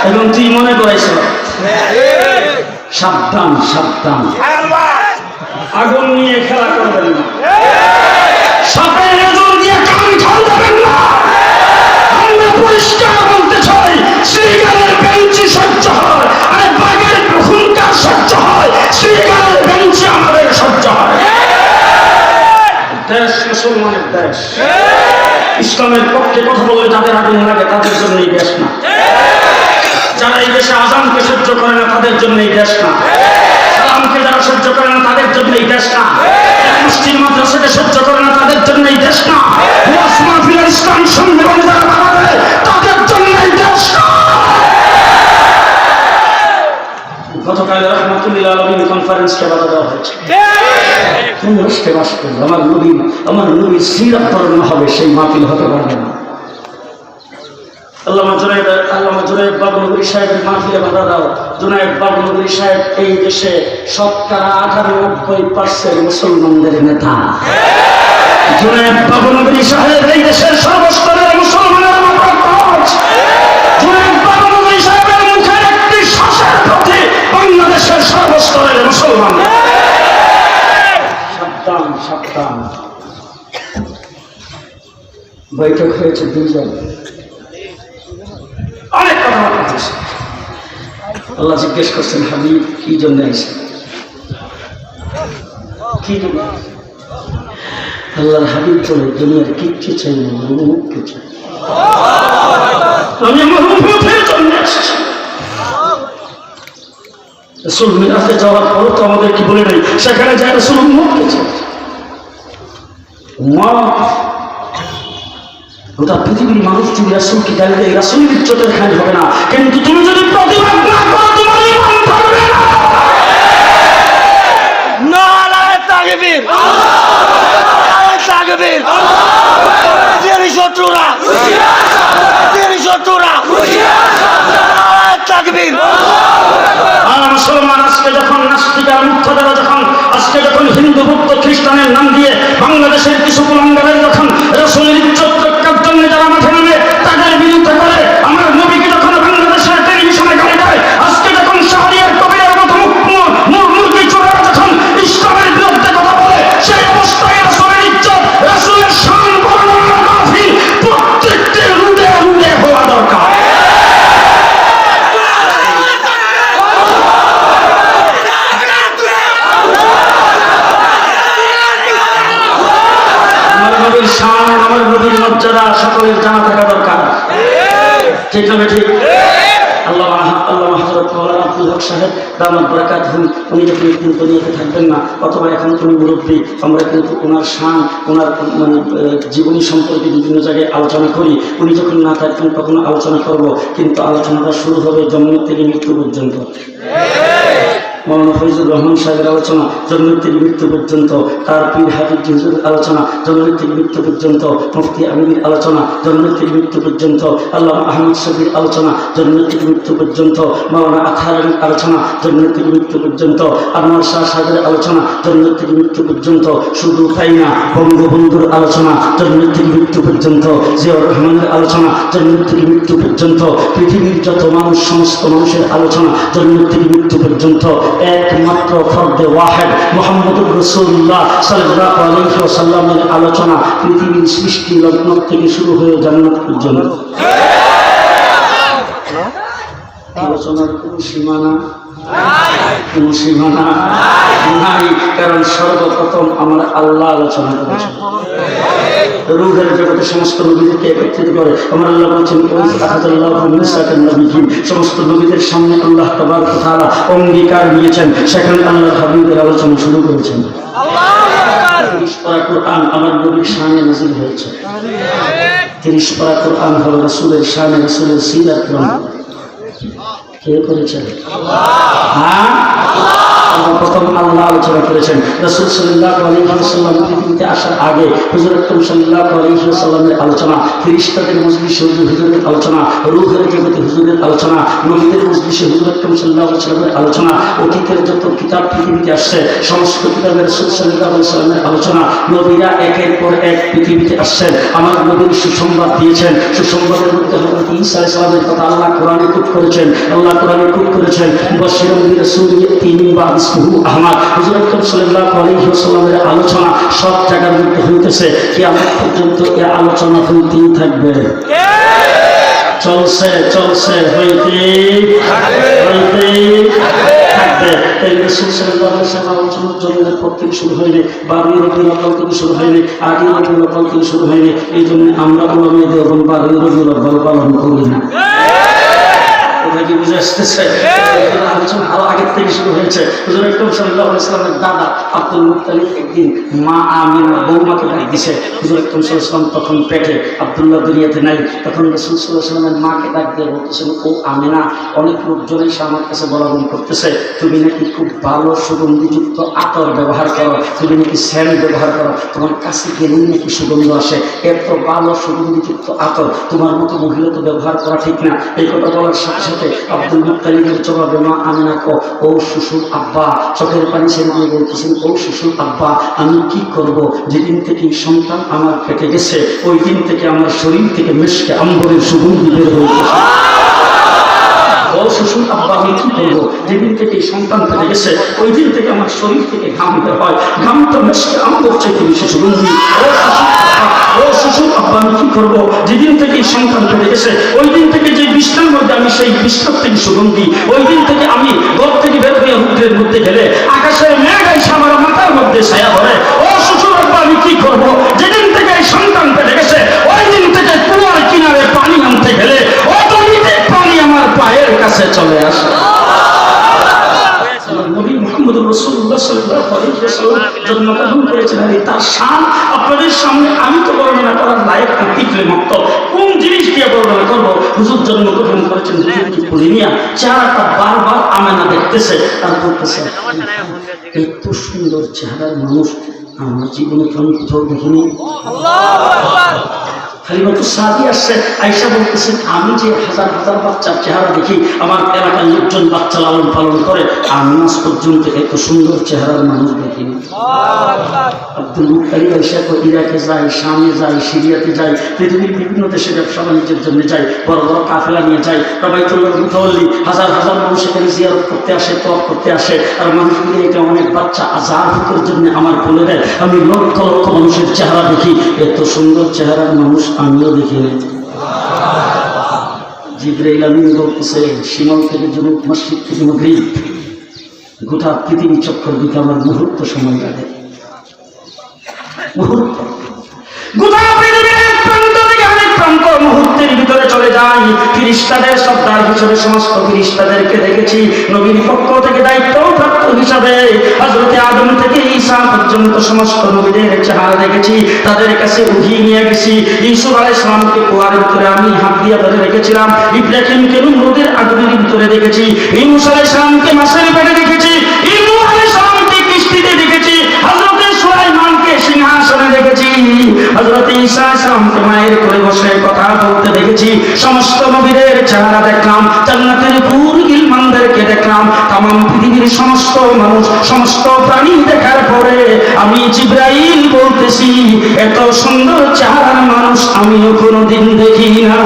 [SPEAKER 1] এবং তুই মনে করেছ, সাবধান সাবধান, আগুন নিয়ে খেলা করবেন না, সাপের নজর দিয়ে কান ঢালবেন না। আমরা পরিষ্কার বলতে চাই, শ্রীগালের বেঞ্চি সহ্য হয়, আর বাঘের হুঙ্কার সহ্য হয়, শ্রীগালের বেঞ্চি আমাদের সহ্য হয়। দেশ মুসলমানের দেশ, ইসলামের পক্ষে কথা বললে যাদের আগুন লাগে তাদের জন্য এই দেশ না। যারা এই দেশে আজানকে সহ্য করে না তাদের জন্য এই দেশ না। সালামকে যারা সহ্য করে না তাদের জন্য এই দেশ না। মুসলিম মাদ্রাসাকে সহ্য করে না তাদের জন্য এই দেশ না। ইসলাম সম্মেলন যারা বাড়াবে তাদের জন্য এই দেশ না। গতকাল রহমাতুল্লাহ আলামিন কনফারেন্সকে বাধা দেওয়া হয়েছে।
[SPEAKER 2] তুমি আসতে আসতে আমার নবীর সিরাত ধর্ম হবে, সেই মাহফিল হতে পারবে না। আল্লামা জুনায়েদ বাবনগরী সাহেবের মাহফিলে বাধা দাও। জুনায়েদ বাবনগরী সাহেব এই দেশে 98% মুসলমানদের নেতা। জুনায়েদ বাবনগরী সাহেব এই দেশের সর্বস্তরের মুসলমানের মতামত। জুনায়েদ বাবনগরী সাহেবের মুখের একটি শ্বাসের প্রতি বাংলাদেশের সর্বস্তরের মুসলমান। সাবধান সাবধান। বৈঠক হয়েছে দুইজন, অনেক কথা বলতেছে। আল্লাহ জিজ্ঞেস করছেন, হাবিব কি জন্য আসে? কি জন্য? আল্লাহর হাবিব চলে দুনিয়ার কিচ্ছু চাই না, মুখকে চাই। আমি মুখের জন্য আসছি। রাসূল মিরাজে যাওয়ার পর তো আমাদের কি বলে নাই, সেখানে যায় রাসূল মুখকে চাই। গোটা পৃথিবীর মানুষ যদি রাসূলকে গালি দেয়, রাসূলের ইজ্জতের খান হবে না, কিন্তু তুমি যদি প্রতিবাদ না করো তোমার ঈমান থাকবে না।
[SPEAKER 3] নারায়ে তাকবীর, নারায়ে তাকবীর। তেরি শত্রুরা, তেরি শত্রুরা, নারায়ে তাকবীর।
[SPEAKER 2] মুসলমান আজকে যখন নাস্তিক আর মুক্তদারা যখন আজকে যখন হিন্দু বৌদ্ধ খ্রিস্টানের নাম দিয়ে বাংলাদেশের কিছু কুলাঙ্গারের যখন রাসূলের ইজ্জত রক্ষার জন্য যারা মাঠে নামে তাদের বিরুদ্ধে করে, আমার নবীকে যখন বাংলাদেশের টেলিভিশনে গালি দেয়, আজকে যখন শাহরিয়ার কবিরের মতো মুরগি চোরেরা যখন ইসলামের বিরুদ্ধে কথা বলে, সেই অবস্থায় রাসূলের ইজ্জত রাসূলের শান বর্ণনার মাহফিল প্রত্যেকটি রুডে রুডে হওয়া দরকার। আমার নবীর মর্যাদা সকলের জানা থাকা দরকার, ঠিক না ঠিক? আল্লাহ হযরত মাওলানা আব্দুল হক সাহেব দামাত বারাকাতুহু, উনি যখন একদিন দুনিয়াতে থাকবেন না, অথবা এখন তুমি মুরব্বী, আমরা কিন্তু ওনার শান, ওনার মানে জীবনী সম্পর্কে বিভিন্ন জায়গায় আলোচনা করি। উনি যখন না থাকবেন তখন আলোচনা করব, কিন্তু আলোচনাটা শুরু হবে জন্ম থেকে মৃত্যু পর্যন্ত। মৌলানা ফয়জুর রহমান সাহেবের আলোচনা জন্ম থেকে মৃত্যু পর্যন্ত, তার পীর হাফিজ হুজুরের আলোচনা জন্ম থেকে মৃত্যু পর্যন্ত, মুফতি আমিনের আলোচনা জন্ম থেকে মৃত্যু পর্যন্ত, আল্লামা আহমদ শফির আলোচনা জন্ম থেকে মৃত্যু পর্যন্ত, মৌলানা আথারের আলোচনা জন্ম থেকে মৃত্যু পর্যন্ত, আনোয়ার শাহ সাহেবের আলোচনা জন্ম থেকে মৃত্যু পর্যন্ত। শুধু তাই না, বঙ্গবন্ধুর আলোচনা জন্ম থেকে মৃত্যু পর্যন্ত, জিয়াউর রহমানের আলোচনা জন্ম থেকে মৃত্যু পর্যন্ত, পৃথিবীর যত মানুষ সমস্ত মানুষের আলোচনা জন্ম থেকে মৃত্যু পর্যন্ত। একমাত্র ফর্দে ওয়াহেদ মুহাম্মদুর রাসূলুল্লাহ সাল্লাল্লাহু আলাইহি ওয়াসাল্লামের আলোচনা পৃথিবীর সৃষ্টি লগ্ন থেকে শুরু হয়ে জান্নাত পর্যন্ত। আলোচনার কোনো সীমানা নাই, কারণ সর্বপ্রথম আমার আল্লাহ আলোচনা করেছেন। রূহের জগতে সমস্ত নবীদেরকে একত্রিত করে আমার আল্লাহ বলছেন, সমস্ত নবীদের সামনে আল্লাহ তাবারক ওয়া তাআলা অঙ্গীকার নিয়েছেন, সেখানে আল্লাহর হাবিবের আলোচনা শুরু করেছেন। 30 পারা কোরআন আমার নবীর শানে নাযিল হয়েছে। 30 পারা কোরআন হলো রাসূলের শানে, রাসূলের সিরাত গ্রন্থ। কে করেছেন? হ্যাঁ, প্রথম আল্লাহ আলোচনা করেছেন। রাসূল সাল্লাল্লাহু আলাইহি ওয়াসাল্লাম পৃথিবীতে আসার আগে হুজুর আকরাম সাল্লাল্লাহু আলাইহি ওয়াসাল্লামের আলোচনা, ফেরেশতাদের মজলিসে হুজুরের আলোচনা, রূহের জগতে হুজুরের আলোচনা, নবীদের মজলিসে হুজুর আকরাম সাল্লাল্লাহু আলাইহি ওয়াসাল্লামের আলোচনা, অতীতের যত কিতাব পৃথিবীতে আসছে সমস্ত কিতাবে রাসূল সাল্লাল্লাহু আলাইহি ওয়াসাল্লামের আলোচনা। নবীরা একের পর এক পৃথিবীতে আসছেন, আমার নবীর সুসংবাদ দিয়েছেন। সুসংবাদের মধ্যে হযরত ঈসা আলাইহিস সালামের কথা আল্লাহ কোরআনে কোট করেছেন। আল্লাহ কোরআনে কোট করেছেন, বাশিরুন বিরাসূলিন ইয়াতি মিন বা'দি ইসমিহি আহমদ। হুজুর আকরাম সাল্লাল্লাহু আলাইহি ওয়াসাল্লামের আলোচনা সব জায়গার মধ্যে হইতেছে, কিয়ামত পর্যন্ত এই আলোচনা হইতেই থাকবে। চলছে হইতে থাকবে। তাই রাসূল সাল্লাল্লাহু আলাইহি ওয়াসাল্লাম আলোচনার জন্য পর থেকে শুরু হয়নি, 12 রবিউল আউয়াল থেকে শুরু হয়নি, 8 রবিউল আউয়াল থেকে শুরু হয়নি। এই জন্য আমরা উলামায়ে দেওবন্দ 12 রবিউল আউয়াল পালন করি না। কি বুঝে আসতেছে? আলোচনা আরো আগের থেকে শুরু হয়েছে। হুজুর আকরাম সাল্লাল্লাহু আলাইহি ওয়াসাল্লামের দাদা আব্দুল মুত্তালিব একদিন মা আমিনা বৌমাকে ডাক দিছে। হুজুর আকরাম সাল্লাল্লাহু আলাইহি ওয়াসাল্লাম তখন পেটে, আব্দুল্লাহ দুনিয়াতে নাই। তখন রাসূল সাল্লাল্লাহু আলাইহি ওয়াসাল্লামের মাকে ডাক দিয়ে বলতেছেন, ও আমিনা, অনেক লোকজন এসে আমার কাছে বলাবলি করতেছে তুমি নাকি খুব ভালো সুগন্ধিযুক্ত আতর ব্যবহার করো, তুমি নাকি স্যান্ড ব্যবহার করো, তোমার কাছে গেলেই নাকি সুগন্ধ আসে, এত ভালো সুগন্ধিযুক্ত আতর তোমার মতো মহিলা তো ব্যবহার করা ঠিক না। এই কথা বলার সাথে সাথে আব্দুল মুত্তালিবের জবাবে মা আমিনা ও শ্বশুর আব্বা, চোখের পানি ছেড়ে দিয়ে বলতেছেন, ও শ্বশুর আব্বা, আমি কি করব? যেদিন থেকে সন্তান আমার পেটে গেছে ওই দিন থেকে আমার শরীর থেকে মিশকে আম্বরের সুগন্ধি বের হয়েছে। ও শ্বশুর আব্বা, আমি কি করবো? যেদিন থেকে সন্তান পেটে গেছে ওই দিন থেকে আমার শরীর থেকে ঘাম বের হয়, ঘাম তো মিশকে আম্বর চাইতে বেশি সুগন্ধি। ও শ্বশুর আব্বা, আমি কি করবো? যেদিন থেকে সন্তান পেটে গেছে ওই দিন থেকে যে বিষ্ণার মধ্যে আমি সেই বিষ্ণার থেকে সুগন্ধি, ওই দিন থেকে আমি ঘর থেকে বের হয়ে রুদ্রের মধ্যে গেলে আকাশের মেঘ আইসা আমার মাথার মধ্যে ছায়া ধরে। ও শ্বশুর আব্বা, আমি কি করবো? যেদিন থেকে সন্তান পেটে গেছে ওই দিন থেকে কুয়ার কিনারে পানি আনতে গেলে অটোমেটিক পানি আমার পায়ের কাছে চলে আসে। নবী মুহাম্মদ রাসূলুল্লাহ সাল্লাল্লাহু আলাইহি ওয়াসাল্লাম জন্মগ্রহণ করেছেন, আর তার শান আপনাদের সামনে আমি তো বর্ণনা করার লায়ক না, টিকলে মাত্র কোন জিনিস দিয়ে বর্ণনা করবো? হুজুর জন্মগ্রহণ করেছেন, হুজুর কি পুলিনিয়া, চেহারাটা বারবার আমেনা দেখতেছে আর বলতেছে, এত সুন্দর চেহারার মানুষ আমার জীবনে কেমন কোথাও দেখিনি। খালিমাতু সাদি আসছে, আয়েশা বলতেছেন, আমি যে হাজার হাজার বাচ্চার চেহারা দেখি, আমার এলাকার লোকজন বাচ্চা লালন পালন করে, আমি আজ পর্যন্ত এত সুন্দর চেহারার মানুষ দেখিনি। আব্দুল মুত্তালিব আয়েশা ইরাকে যায়, শামে যায়, সিরিয়াতে যায়, পৃথিবীর বিভিন্ন দেশে ব্যবসা বাণিজ্যের জন্য যায়, বড় বড় কাফেলা নিয়ে যায়। বাইতুল্লাহ মুতাওয়াল্লি হাজার হাজার মানুষ এখানে জিয়ারত করতে আসে, তওয়াফ করতে আসে, আর মানুষগুলি এটা অনেক বাচ্চা আজাদ হওয়ার জন্য আমার বলে দেয়, আমি লক্ষ লক্ষ মানুষের চেহারা দেখি, এত সুন্দর চেহারার মানুষ আমিও দেখি। জিবরাইল আমিন বলতেছে, শিমল থেকে জুনুব, মসজিদ থেকে মাগরিব, গোটা পৃথিবী চক্কর দিতে আমার মুহূর্ত সময় লাগে। মুহূর্ত, গোটা পৃথিবীর এক প্রান্ত থেকে আরেক প্রান্ত মুহূর্তের ভিতরে চলে যায়। ফেরেশতাদের সর্দার হিসেবে সমস্ত ফেরেশতাদেরকে দেখেছি। নবীর পক্ষ থেকে দায়িত্বপ্রাপ্ত হিসাবে হযরতে আদম থেকে ঈসা পর্যন্ত সমস্ত নবীদের চেহারা দেখেছি, তাদের কাছে উঠিয়ে নিয়ে গেছি। ইউসুফ আলাইহিস সালামকে কুয়ার ভিতরে আমি হাত দিয়ে ধরে রেখেছিলাম, ইব্রাহিমকে নমরুদের আগুনের ভিতরে দেখেছি, ঈসা আলাইহিস সালামকে মাছের পেটে দেখেছি, ঈসা আলাইহিস সালামকে কিস্তিতে দেখেছি, হযরতে সুলাইমানকে সিংহাসনে দেখেছি, হযরত ঈসা আলাইহিস সালামকে মায়ের কোলে বসে কথা বলতে দেখেছি। সমস্ত নবীদের চেহারা দেখলাম, জান্নাতের হুর গিলমানদেরকে দেখলাম, তামাম পৃথিবীর সমস্ত মানুষ, সমস্ত প্রাণী দেখার পরে আমি জিবরাইল বলতেছি, এত সুন্দর চেহারার মানুষ আমিও কোনোদিন দেখি না।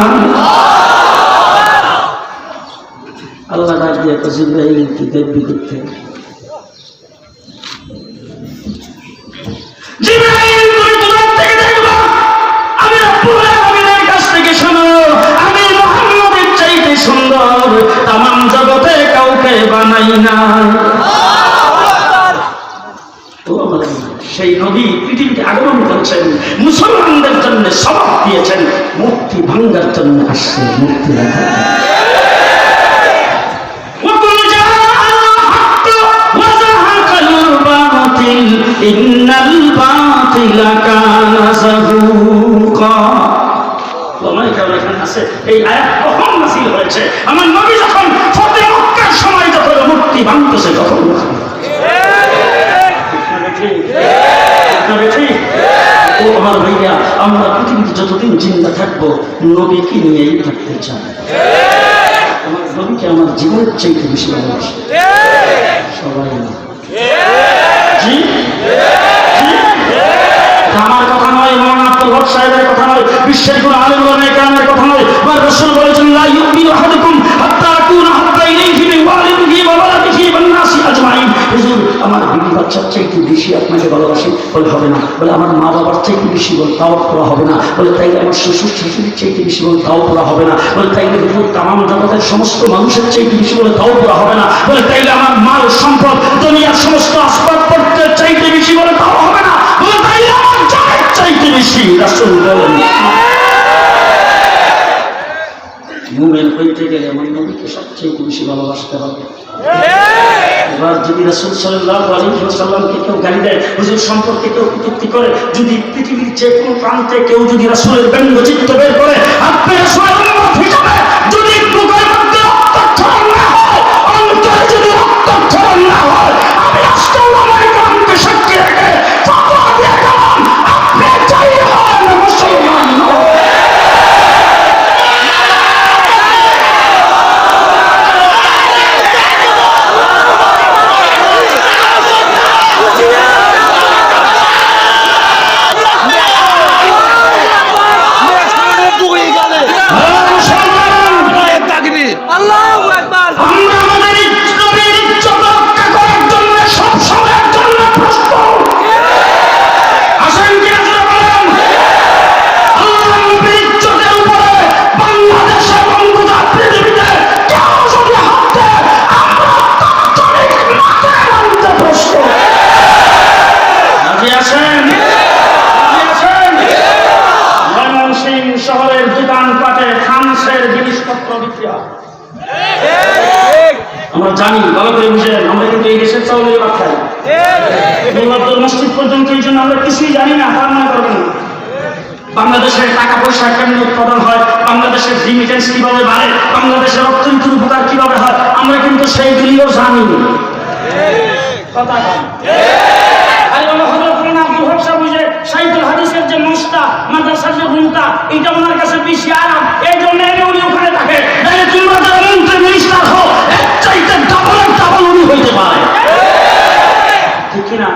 [SPEAKER 2] আল্লাহ ডাক দিয়ে জিবরাইল কি দেখবি করতে? জিবরাইল তুমি দূর থেকে দেখবা, আমি রব্বুল আলামিনের কাছ থেকে শোনো, আমি মুহাম্মদের চাইতে সুন্দর তামাম জগতে কাউকে বানাই না। সেই নবী পৃথিবীতে আগমন করেছেন, মুসলমানদের জন্য সবক দিয়েছেন, মুক্তি ভাঙ্গার জন্য আসছে, মুক্তি ইন্নাল বাতিলা কানা যাহুকা। আছে এই আয়াত কখন নাযিল হয়েছে? আমার নবী যখন ফতে মক্কার সময় যখন মুক্তি ভাঙতেছে তখন। ও আমার ভাইয়া, আমরা পৃথিবীতে যতদিন জিন্দা থাকবো নবীকে নিয়েই থাকতে চাই। আমার নবীকে আমার জীবনের চাইতে বেশি ভালোবাসি সবাই। আমার কথা নয়, মৌলানা আব্দুল হক সাহেবের কথা নয়, বিশ্বের কোন আলেম ওলামায়ে কেরামের কথা নয়। আমার রাসূল বলেছেন, লা ইউমিনু আহাদুকুম হাত্তা আকুনা হাত্তা ইলাইহি মিন ওয়ালিদিহি ওয়া ওয়ালাদিহি ওয়ান নাসি আজমাইন। হুজুর, আমার বিবি বাচ্চার চাইতে বেশি আপনাকে ভালোবাসি, বলে হবে না। বলে আমার মা বাবার চাইতে বেশি, বলে তাও করা হবে না। বলে তাইলে আমার শ্বশুর শাশুড়ির চাইতে বেশি, বলে তাও করা হবে না। বলে তাইলে হুজুর তামাম জগতের সমস্ত মানুষের চাইতে বেশি, বলে তাও করা হবে না। বলে তাইলে আমার মাল সম্পদ দুনিয়ার সমস্ত আসবাবপত্রের চাইতে বেশি, বলে তাও হবে না। বলে তাইলে আমার জানের চাইতে বেশি। রাসূল বলেন, মুমিন হইতে গেলে আমার নবীকে সবচেয়ে বেশি ভালোবাসতে হবে। এবার যদি রাসূল সাল্লাল্লাহু আলাইহি ওয়াসাল্লামকে কেউ গালি দেয়, হুজুর সম্পর্কে কেউ কটূক্তি করে, যদি পৃথিবীর যে কোনো প্রান্তে কেউ যদি রাসূলের ব্যঙ্গচিত্র বের করে, আপনি রাসূলের উম্মত হিসাবে যদি বুকের মধ্যে রক্তক্ষরণ না হয়, অন্তরে যদি রক্তক্ষরণ না হয়, আমি আজকে ওলামায়ে কেরামকে সাক্ষী রেখে ফতোয়া দিয়ে গেলাম, আপনি যাই হন মুসলমান নন।
[SPEAKER 3] আল্লাহু আকবার।
[SPEAKER 1] আমরা আমাদের নবীর ইজ্জত রক্ষা করার জন্য সব সময়ের জন্য প্রস্তুত। আসেন কি আপনারা বলেন, আল্লাহ নবীর ইজ্জতের উপরে বাংলাদেশে এবং গোটা পৃথিবীতে কেউ যদি হাত দেয়, আমরা তাৎক্ষণিক মাঠে নামতে প্রস্তুত। রাজি আছেন? রাজি আছেন? ময়মনসিংহ শহরের দোকানপাটে ফ্রান্সের জিনিসপত্র বিক্রি হয়। আমরা জানি, ভালো করে বুঝেন, আমরা কিন্তু এই দেশের চাউলের ভাত খাই। আব্দুল মসজিদ পর্যন্ত এই জন্য আমরা কিছুই জানি না, তা মনে করবেন না। বাংলাদেশের টাকা পয়সা কেমন উৎপাদন হয়, বাংলাদেশের রিমিটেন্স কিভাবে বাড়ে, বাংলাদেশের অর্থনীতির উপকার কিভাবে হয়, আমরা কিন্তু সেইগুলিও জানি। কথা বলেন। আর বলো হযরত মাওলানা আব্দুল হক সাহেব বুঝে সাইদুল হাদিসের যে মস্তা মাদ্রাসার যে রুমটা, এটা ওনার কাছে বেশি আরাম, এই জন্য উনি ওখানে থাকে। তাহলে তোমরা যারা মন্ত্রী মিনিস্টার হও, এর চাইতে ডাবল উনি হইতে পারে, ঠিক কিনা?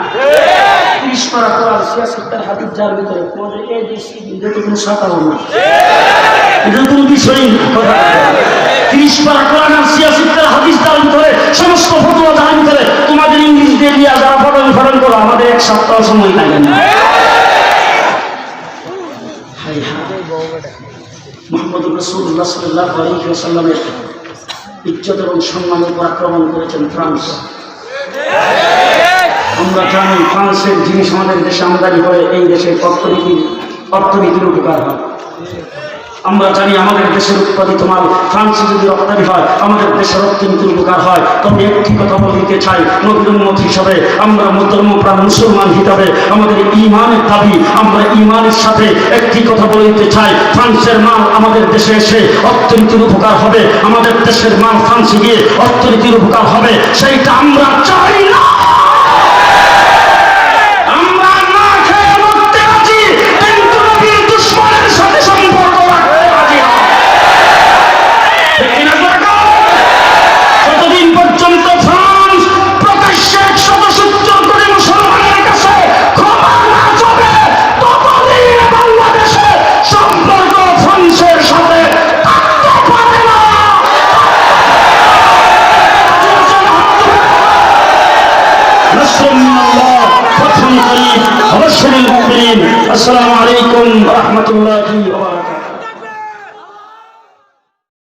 [SPEAKER 1] 30 পারা কোরআন সিয়াসতের হাদিস যার ভিতরে তোমাদের এই দেশি এটা তো কোনো সাধারণ না, এটা কোনো বিষয়ই না। কথা 30 পারা কোরআন আর সিয়াসতের হাদিস যার ভিতরে, সমস্ত ফতোয়া যার ভিতরে, তোমাদের ইংলিশ দিয়ে নিয়ে যারা ফটন করো, আমাদের এক সপ্তাহ সময় লাগে না। মুহাম্মদুর রাসূলুল্লাহ সাল্লাল্লাহু আলাইহি ওয়াসাল্লামের ইজ্জত এবং সম্মানের উপর আক্রমণ করেছেন ফ্রান্স। আমরা জানি ফ্রান্সের জিনিস আমাদের দেশে আমদানি করে এই দেশের অর্থনীতির উপকার হয়। আমরা জানি আমাদের দেশের উৎপাদিত মাল ফ্রান্সে যদি রপ্তানি হয়, আমাদের দেশের অর্থনীতির উপকার হয়। তবে একটি কথা বলতে চাই, নবীর উম্মত হিসাবে আমরা ধর্মপ্রাণ মুসলমান হিসাবে আমাদের ঈমানের দাবি, আমরা ঈমানের সাথে একটি কথা বলতে চাই, ফ্রান্সের মাল আমাদের দেশে এসে অর্থনীতির উপকার হবে, আমাদের দেশের মাল ফ্রান্সে গিয়ে অর্থনীতির উপকার হবে, সেইটা আমরা চাই না।